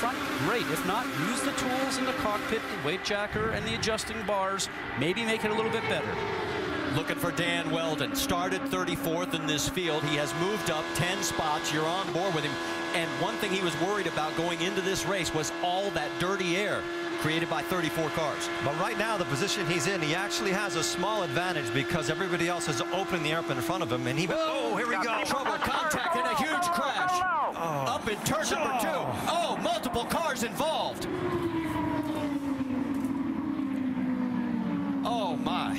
front, great. If not, use the tools in the cockpit, the weight jacker and the adjusting bars. Maybe make it a little bit better. Looking for Dan Weldon. Started 34th in this field. He has moved up 10 spots. You're on board with him. And one thing he was worried about going into this race was all that dirty air created by 34 cars. But right now, the position he's in, he actually has a small advantage because everybody else is opening the air up in front of him. And he, oh, here we go. Trouble, contact, and a huge crash. Oh. Up in turn number 2. Oh, multiple cars involved. Oh, my.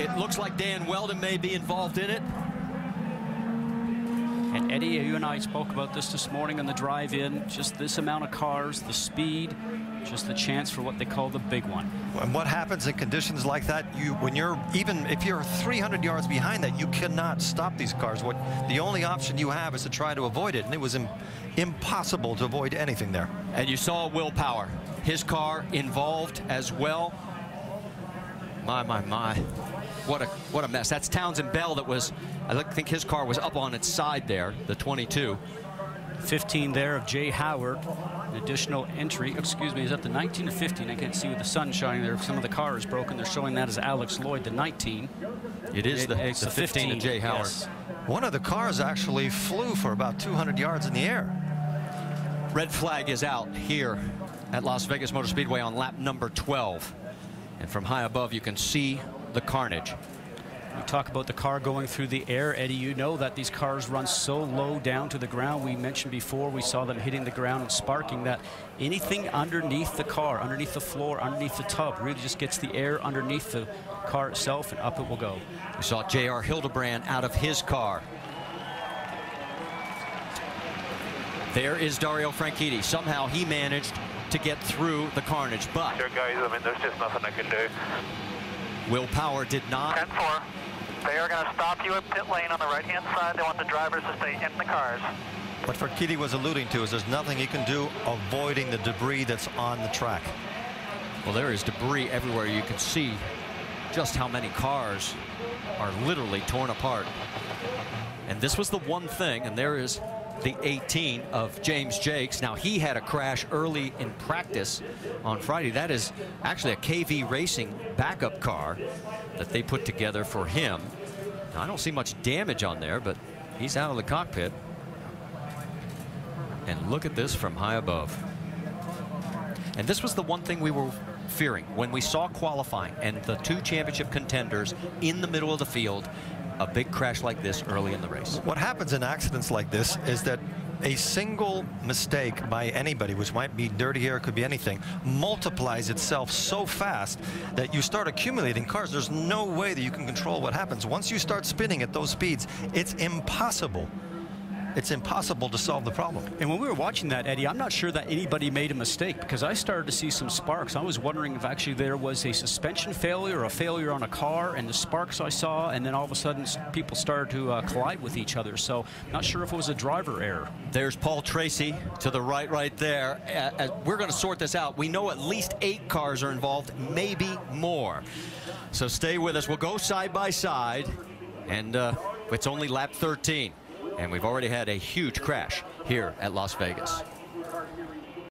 It looks like Dan Weldon may be involved in it. And Eddie, you and I spoke about this morning on the drive-in. Just this amount of cars, the speed, just the chance for what they call the big one. And what happens in conditions like that, when you're, even if you're 300 yards behind that, you cannot stop these cars. The only option you have is to try to avoid it, and it was impossible to avoid anything there. And you saw Will Power, his car involved as well. My. What a mess. That's Townsend Bell that was, I think his car was up on its side there, the 22. 15 there of Jay Howard. An additional entry, excuse me, is that the 19 or 15? I can't see with the sun shining there. Some of the car is broken. They're showing that as Alex Lloyd, the 19. It is the 15 of Jay Howard. Yes. One of the cars actually flew for about 200 yards in the air. Red flag is out here at Las Vegas Motor Speedway on lap number 12. And from high above, you can see the carnage. We talk about the car going through the air. Eddie, you know that these cars run so low down to the ground. We mentioned before, we saw them hitting the ground and sparking, that anything underneath the car, underneath the floor, underneath the tub, really just gets the air underneath the car itself, and up it will go. We saw J.R. Hildebrand out of his car. There is Dario Franchitti. Somehow he managed to get through the carnage, but sure, guys, I mean, there's just nothing I can do. Will Power did not. 10-4. They are going to stop you at pit lane on the right-hand side. They want the drivers to stay in the cars. What Franchitti was alluding to is there's nothing he can do avoiding the debris that's on the track. Well, there is debris everywhere. You can see just how many cars are literally torn apart. And this was the one thing, and there is the 18 of James Jakes. Now, he had a crash early in practice on Friday. That is actually a KV Racing backup car that they put together for him. Now, I don't see much damage on there, but he's out of the cockpit. And look at this from high above. And this was the one thing we were fearing when we saw qualifying and the two championship contenders in the middle of the field. A big crash like this early in the race. What happens in accidents like this is that a single mistake by anybody, which might be dirty air, could be anything, multiplies itself so fast that you start accumulating cars. There's no way that you can control what happens. Once you start spinning at those speeds, it's impossible. It's impossible to solve the problem. And when we were watching that, Eddie, I'm not sure that anybody made a mistake, because I started to see some sparks. I was wondering if actually there was a suspension failure or a failure on a car, and the sparks I saw, and then all of a sudden people started to collide with each other. So not sure if it was a driver error. There's Paul Tracy to the right there. We're going to sort this out. We know at least 8 cars are involved, maybe more. So stay with us. We'll go side by side, and it's only lap 13. And we've already had a huge crash here at Las Vegas.